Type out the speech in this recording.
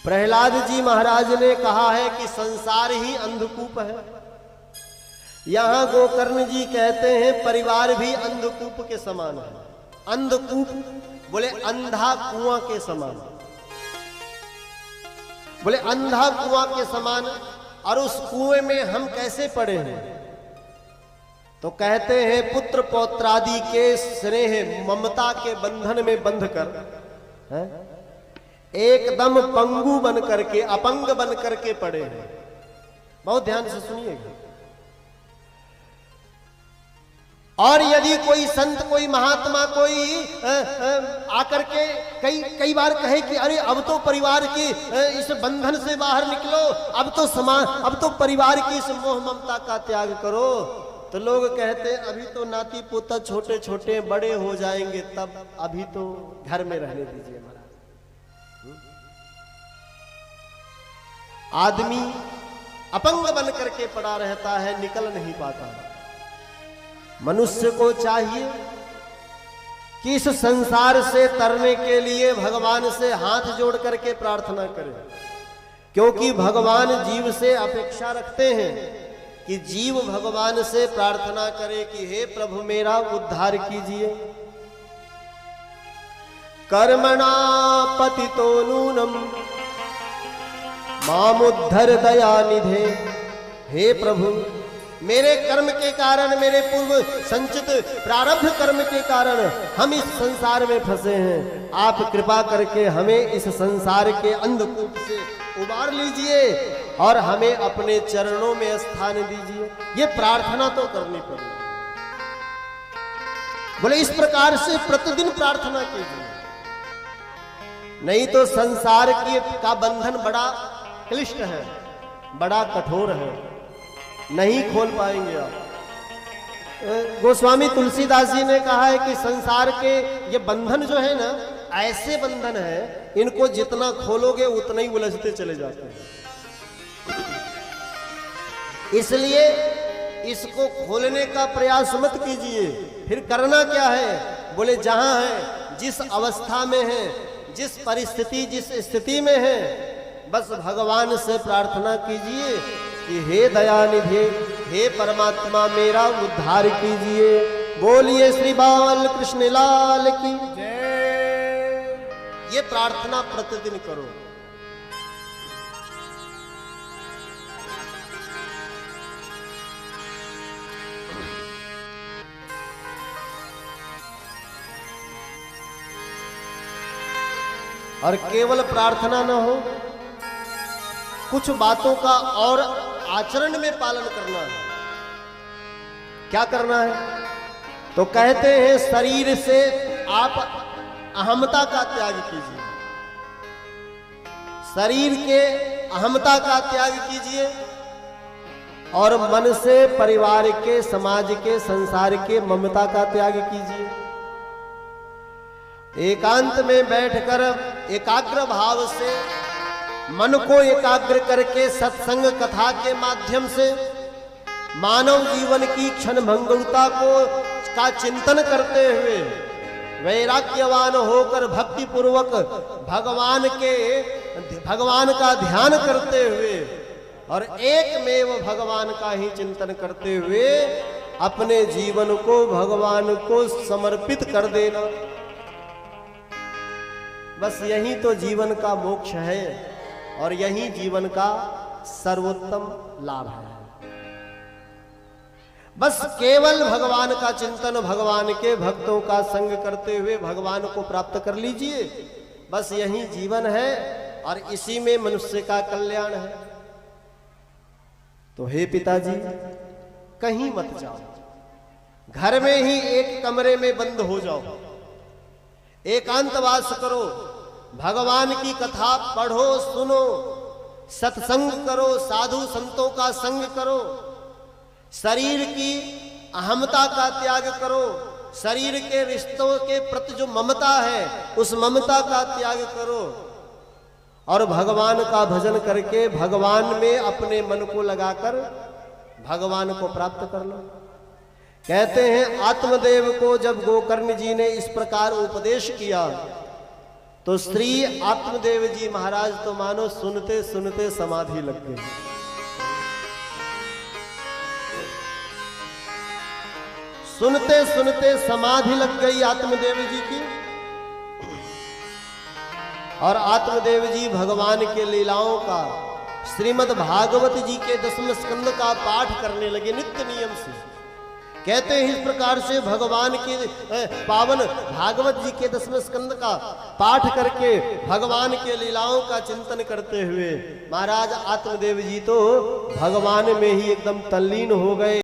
प्रहलाद जी महाराज ने कहा है कि संसार ही अंधकूप है। यहां गोकर्ण जी कहते हैं परिवार भी अंधकूप के समान है। अंधकूप बोले अंधा कुआं के समान, बोले अंधा कुआं के समान। और उस कुएं में हम कैसे पड़े हैं? तो कहते हैं पुत्र पौत्रादि के स्नेह ममता के बंधन में बंध कर एकदम पंगु बन करके, अपंग बन करके पड़े हैं। बहुत ध्यान से सुनिएगा। और यदि कोई संत, कोई महात्मा, कोई आकर के कई बार कहे कि अरे अब तो परिवार के इस बंधन से बाहर निकलो, अब तो परिवार की इस मोह ममता का त्याग करो, तो लोग कहते हैं अभी तो नाती पोता छोटे छोटे बड़े हो जाएंगे, तब अभी तो घर में रहने दीजिए महाराज। आदमी अपंग बन करके पड़ा रहता है, निकल नहीं पाता। मनुष्य को चाहिए कि इस संसार से तरने के लिए भगवान से हाथ जोड़ करके प्रार्थना करे, क्योंकि भगवान जीव से अपेक्षा रखते हैं कि जीव भगवान से प्रार्थना करे कि हे प्रभु मेरा उद्धार कीजिए। कर्मणा पतितो नूनम मामुद्धर दयानिधे। हे प्रभु मेरे कर्म के कारण, मेरे पूर्व संचित प्रारब्ध कर्म के कारण हम इस संसार में फंसे हैं। आप कृपा करके हमें इस संसार के अंधकूप से उबार लीजिए और हमें अपने चरणों में स्थान दीजिए। ये प्रार्थना तो करनी पड़ेगी। बोले इस प्रकार से प्रतिदिन प्रार्थना कीजिए, नहीं तो संसार का बंधन बड़ा क्लिष्ट है, बड़ा कठोर है, नहीं खोल पाएंगे आप। गोस्वामी तुलसीदास जी ने कहा है कि संसार के ये बंधन जो है ना, ऐसे बंधन है, इनको जितना खोलोगे उतना ही उलझते चले जाते हैं। इसलिए इसको खोलने का प्रयास मत कीजिए। फिर करना क्या है? बोले जहां है, जिस अवस्था में है, जिस परिस्थिति, जिस स्थिति में है, बस भगवान से प्रार्थना कीजिए कि हे दयानिधि, हे परमात्मा मेरा उद्धार कीजिए। बोलिए श्री बाल कृष्ण लाल की जय। ये प्रार्थना प्रतिदिन करो। और केवल प्रार्थना न हो, कुछ बातों का और आचरण में पालन करना है। क्या करना है? तो कहते हैं शरीर से आप अहमता का त्याग कीजिए, शरीर के अहमता का त्याग कीजिए, और मन से परिवार के, समाज के, संसार के ममता का त्याग कीजिए। एकांत में बैठकर एकाग्र भाव से मन को एकाग्र करके सत्संग कथा के माध्यम से मानव जीवन की क्षण भंगुरता का चिंतन करते हुए वैराग्यवान होकर भक्ति पूर्वक भगवान का ध्यान करते हुए और एकमेव भगवान का ही चिंतन करते हुए अपने जीवन को भगवान को समर्पित कर देना। बस यही तो जीवन का मोक्ष है और यही जीवन का सर्वोत्तम लाभ है। बस केवल भगवान का चिंतन, भगवान के भक्तों का संग करते हुए भगवान को प्राप्त कर लीजिए। बस यही जीवन है और इसी में मनुष्य का कल्याण है। तो हे पिताजी, कहीं मत जाओ, घर में ही एक कमरे में बंद हो जाओ, एकांतवास करो, भगवान की कथा पढ़ो, सुनो, सत्संग करो, साधु संतों का संग करो, शरीर की अहमता का त्याग करो, शरीर के रिश्तों के प्रति जो ममता है उस ममता का त्याग करो और भगवान का भजन करके भगवान में अपने मन को लगाकर भगवान को प्राप्त कर लो। कहते हैं आत्मदेव को जब गोकर्ण जी ने इस प्रकार उपदेश किया तो श्री आत्मदेव जी महाराज तो मानो सुनते सुनते समाधि लग गई। सुनते सुनते समाधि लग गई आत्मदेव जी की। और आत्मदेव जी भगवान के लीलाओं का, श्रीमद् भागवत जी के 10वें स्कंद का पाठ करने लगे नित्य नियम से। कहते हैं इस प्रकार से भगवान के पावन भागवत जी के 10वें स्कंद का पाठ करके भगवान के लीलाओं का चिंतन करते हुए महाराज आत्मदेव जी तो भगवान में ही एकदम तल्लीन हो गए।